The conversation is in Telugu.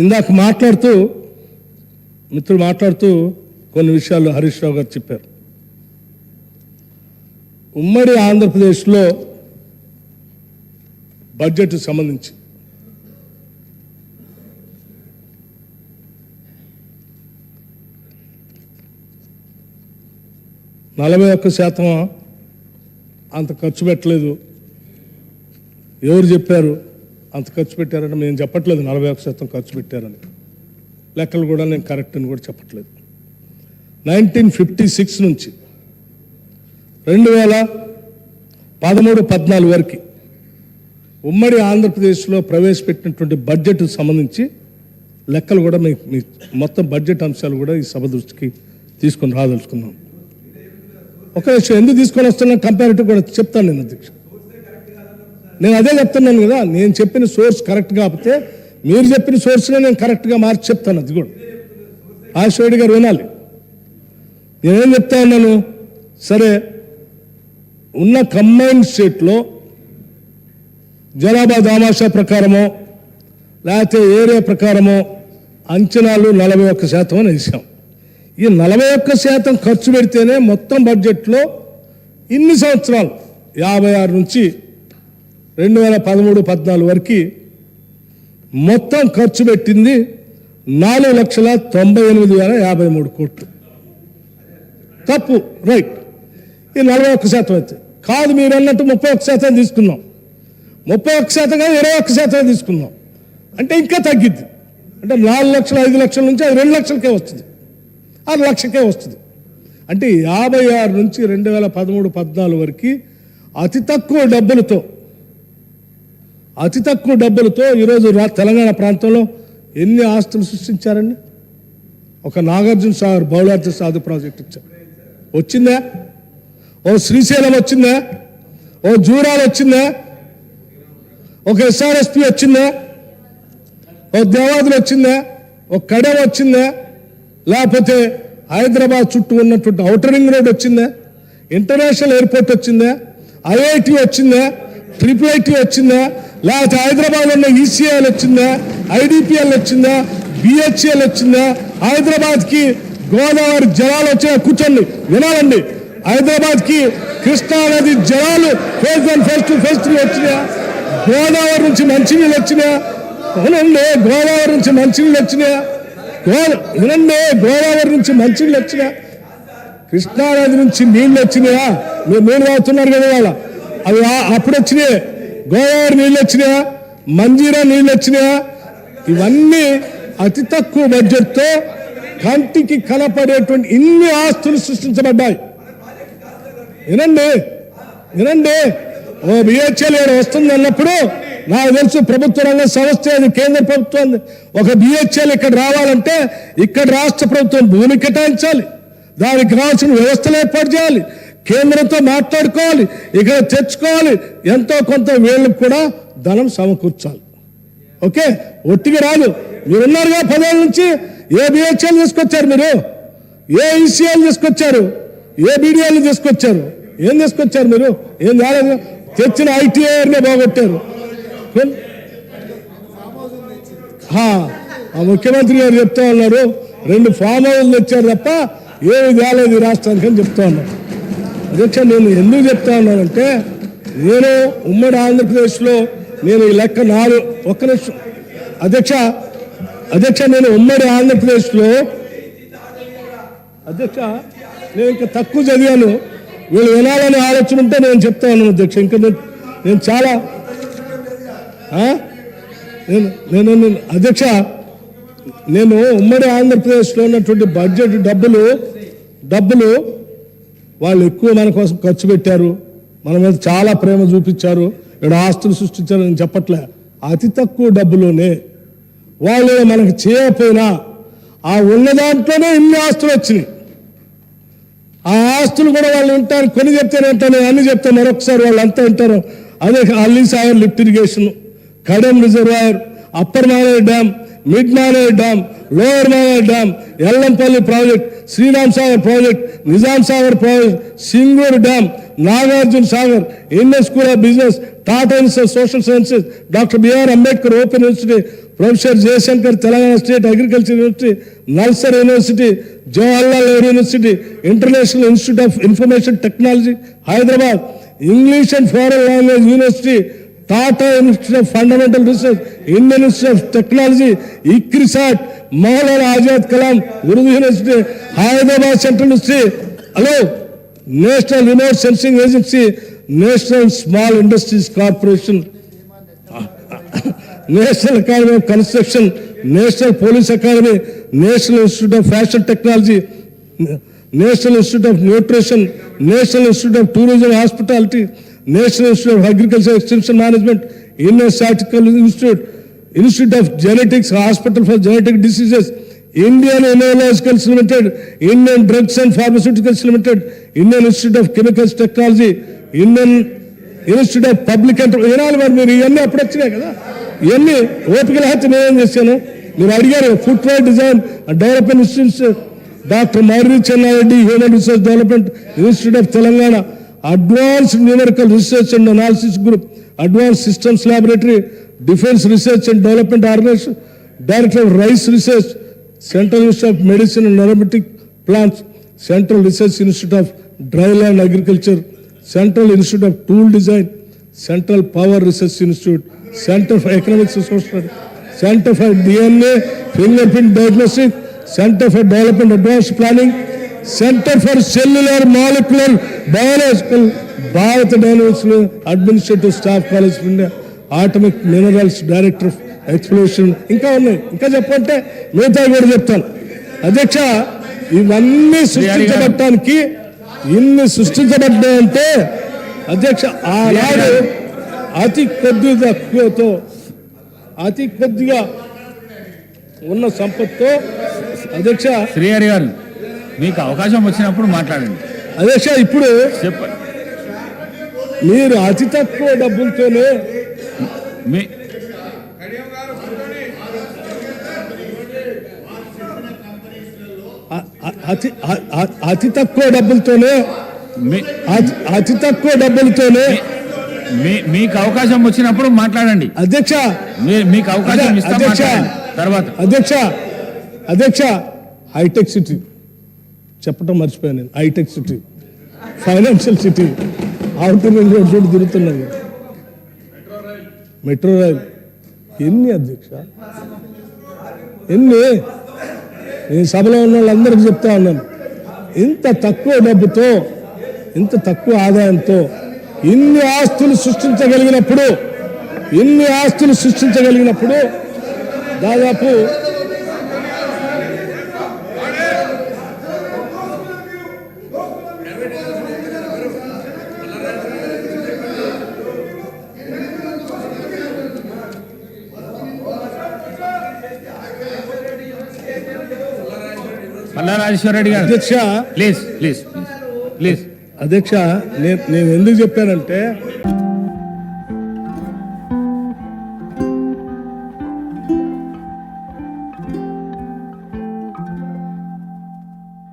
ఇందాక మిత్రులు మాట్లాడుతూ కొన్ని విషయాలు హరీష్ రావు గారు చెప్పారు. ఉమ్మడి ఆంధ్రప్రదేశ్లో బడ్జెట్ సంబంధించి %41 అంత ఖర్చు పెట్టలేదు. ఎవరు చెప్పారు అంత ఖర్చు పెట్టారని? మేము చెప్పట్లేదు 41% ఖర్చు పెట్టారని. లెక్కలు కూడా నేను కరెక్ట్ అని కూడా చెప్పట్లేదు. 1956 నుంచి 2013-14 వరకు ఉమ్మడి ఆంధ్రప్రదేశ్లో ప్రవేశపెట్టినటువంటి బడ్జెట్ సంబంధించి లెక్కలు కూడా మీ మొత్తం బడ్జెట్ అంశాలు కూడా ఈ సభ దృష్టికి తీసుకొని రాదలుచుకున్నాం. ఒక విషయం ఎందుకు తీసుకొని వస్తున్నా కంపారిటివ్ కూడా చెప్తాను నేను అధ్యక్ష. నేను అదే చెప్తున్నాను కదా, నేను చెప్పిన సోర్స్ కరెక్ట్ కాకపోతే మీరు చెప్పిన సోర్స్నే నేను కరెక్ట్గా మార్చి చెప్తాను. అది కూడా ఆశ్వరెడ్డి గారు వినాలి. నేనేం చెప్తా ఉన్నాను, సరే ఉన్న కంబైన్డ్ స్టేట్లో జనాభా దామాషా ప్రకారమో లేకపోతే ఏరియా ప్రకారమో అంచనాలు 41% అని వేసాం. ఈ 41% ఖర్చు పెడితేనే మొత్తం బడ్జెట్లో ఇన్ని సంవత్సరాలు 56 నుంచి 2013-14 వరకు మొత్తం ఖర్చు పెట్టింది 4,98,053 కోట్లు. తప్పు, రైట్. ఈ 41% అయితే కాదు, మీరు అన్నట్టు 31% తీసుకున్నాం. 31% కాదు 21% తీసుకున్నాం అంటే ఇంకా తగ్గిద్ది. అంటే 4 లక్షలు 5 లక్షల నుంచి అది 2 లక్షలకే వస్తుంది, 6 లక్షకే వస్తుంది. అంటే 56 నుంచి 2013-14 వరకు అతి తక్కువ డబ్బులతో ఈరోజు తెలంగాణ ప్రాంతంలో ఎన్ని ఆస్తులు సృష్టించారండి? ఒక నాగార్జున సాగర్ బహుళార్థ సాధు ప్రాజెక్ట్ ఇచ్చారు, వచ్చిందా? ఓ శ్రీశైలం వచ్చిందా? ఓ జూరాలు వచ్చిందా? ఒక SRSP వచ్చిందా? ఓ దేవాదులు వచ్చిందా? ఓ కడెం వచ్చిందా? లేకపోతే హైదరాబాద్ చుట్టూ ఉన్నటువంటి ఔటర్ రింగ్ రోడ్ వచ్చిందా? ఇంటర్నేషనల్ ఎయిర్పోర్ట్ వచ్చిందా? IIT వచ్చిందా? IIIT వచ్చిందా? లేకపోతే హైదరాబాద్ ఉన్న ECL వచ్చిందా? IDPL వచ్చిందా? BHEL వచ్చిందా? హైదరాబాద్కి గోదావరి జలాలు వచ్చినా? కూర్చోండి వినాలండి. హైదరాబాద్కి కృష్ణానది జలాలు ఫేజ్ 1 ఫేజ్ 2 ఫేజ్ 3 వచ్చినా? గోదావరి నుంచి మంచినీళ్ళు వచ్చినా? అవునండి, గోదావరి నుంచి మంచినీళ్ళు వచ్చినా? వినండి, గోదావరి నుంచి మంచినీళ్ళు వచ్చినా? కృష్ణానది నుంచి నీళ్ళు వచ్చినాయా? మీరు నీళ్ళు తాగుతున్నారు కదా వాళ్ళ, అవి అప్పుడు వచ్చినాయి. గోదావరి నీళ్ళు వచ్చినాయా? మంజీరా నీళ్ళు వచ్చినాయా? ఇవన్నీ అతి తక్కువ బడ్జెట్తో కంటికి కనపడేటువంటి ఇన్ని ఆస్తులు సృష్టించబడ్డాయి. వినండి, ఓ BHEL వస్తుంది అన్నప్పుడు నాకు తెలుసు ప్రభుత్వ రంగ సంస్థ, అది కేంద్ర ప్రభుత్వం. ఒక BHEL ఇక్కడ రావాలంటే ఇక్కడ రాష్ట్ర ప్రభుత్వం భూమి కేటాయించాలి, దానికి కావాల్సిన వ్యవస్థలు ఏర్పాటు చేయాలి, కేంద్రంతో మాట్లాడుకోవాలి, ఇక్కడ తెచ్చుకోవాలి, ఎంతో కొంత వీళ్ళకి కూడా ధనం సమకూర్చాలి. ఓకే, ఒట్టిగా రాదు. మీరున్నారుగా 10 ఏళ్ళ నుంచి. ఏ BHEL తీసుకొచ్చారు మీరు? ఏ ECL తీసుకొచ్చారు? ఏ BDL తీసుకొచ్చారు? ఏం తీసుకొచ్చారు మీరు? ఏం కాలేదు. తెచ్చిన ITIRనే బాగొట్టారు. ముఖ్యమంత్రి గారు చెప్తా ఉన్నారు 2 ఫామ్ హౌస్లు తెచ్చారు తప్ప ఏమి కాలేదు ఈ రాష్ట్రానికి అని చెప్తా ఉన్నారు. అధ్యక్ష, నేను ఎందుకు చెప్తా ఉన్నానంటే, నేను ఉమ్మడి ఆంధ్రప్రదేశ్లో నేను ఈ లెక్క 4 ఒక్క నిమిషం అధ్యక్ష, నేను ఉమ్మడి ఆంధ్రప్రదేశ్లో నేను ఇంకా తక్కువ చదివాను. వీళ్ళు వినాలని ఆలోచన ఉంటే నేను చెప్తా ఉన్నాను అధ్యక్ష. ఇంకా నేను చాలా అధ్యక్ష, నేను ఉమ్మడి ఆంధ్రప్రదేశ్లో ఉన్నటువంటి బడ్జెట్ డబ్బులు వాళ్ళు ఎక్కువ మన కోసం ఖర్చు పెట్టారు, మన మీద చాలా ప్రేమ చూపించారు, ఇక్కడ ఆస్తులు సృష్టించారు అని చెప్పట్లే. అతి తక్కువ డబ్బులోనే వాళ్ళు మనకు చేయకపోయినా ఆ ఉన్న దాంట్లోనే ఇన్ని ఆస్తులు వచ్చినాయి. ఆ ఆస్తులు కూడా వాళ్ళు ఉంటారు. కొన్ని చెప్తారంటాను, అన్ని చెప్తాను మరొకసారి, వాళ్ళు అంతా ఉంటారు. అదే Ali Sagar lift irrigation, Kadem reservoir, upper Maneru dam, mid Maneru dam, lower Mavar dam, Yellampalli project, Sriram Sagar project, Nizam Sagar project, Singur dam, Nagarjuna Sagar, Indian school of business, Tata institute social sciences, doctor B R Ambedkar open university, professor Jayashankar Telangana state agriculture university, NALSAR university, Jawaharlal Nehru university, international institute of information technology Hyderabad, English and foreign language university, Tata institute of fundamental research, Indian institute of technology, ICRISAT, Maulana Azad Kalam Urdu university, Hyderabad central university, hello national remote sensing agency, national small industries corporation, national academy of construction, national police academy, national institute of fashion technology, national institute of nutrition, national institute of tourism hospitality, national institute of agriculture extension management, Indian statistical institute, institute of genetics, hospital for genetic diseases, Indian immunologicals limited, Indian drugs and pharmaceuticals limited, Indian institute of chemicals technology, Indian institute of public వినాలి. మరి మీరు ఇవన్నీ అప్పుడు వచ్చినాయి కదా, ఇవన్నీ ఓపిక లేకపోతే నేనేం చేశాను, మీరు అడిగారు. Footwear design and development institute, doctor Marri Chennareddy human resource development institute of Telangana, advanced numerical research and analysis group, advance systems laboratory, defence research and development organisation, director of rice research, central institute of medicine and aromatic plants, central research institute of dry land agriculture, central institute of tool design, central power research institute, centre for economics and social, centre for DNA finger print diagnostic, centre for development advance planning, centre for cellular molecular biological, Bharat dynamics administrative staff college of India, atomic minerals director of exploration, ఇంకా ఉన్నాయి. ఇంకా చెప్పంటే మిగతా కూడా చెప్తాను. అధ్యక్ష, ఇవన్నీ సృష్టించబడటానికి ఇన్ని సృష్టించబడ్డాయంటే అధ్యక్ష, ఆనాడు అతి కొద్దిగా ఉన్న సంపత్తో అధ్యక్ష, శ్రీహరి గారు మీకు అవకాశం వచ్చినప్పుడు మాట్లాడండి. అధ్యక్ష, ఇప్పుడు చెప్పండి. మీరు అతి తక్కువ డబ్బులతోనే అతి తక్కువ డబ్బులతోనే మీకు అవకాశం వచ్చినప్పుడు మాట్లాడండి. అధ్యక్ష, మీకు అవకాశం ఇస్తాం తర్వాత. అధ్యక్ష, హైటెక్ సిటీ చెప్పడం మర్చిపోయాను నేను. Hitech city, financial city, outer ring road చూడు తిరుగుతున్నాయి, మెట్రో రైల్, ఎన్ని అధ్యక్ష, ఎన్ని? నేను సభలో ఉన్న వాళ్ళందరికీ చెప్తా ఉన్నాను, ఇంత తక్కువ డబ్బుతో, ఇంత తక్కువ ఆదాయంతో ఇన్ని ఆస్తులు సృష్టించగలిగినప్పుడు దాదాపు మల్లారాజేశ్వర రెడ్డి గారు, అధ్యక్ష ప్లీజ్. అధ్యక్ష, నేను ఎందుకు చెప్పానంటే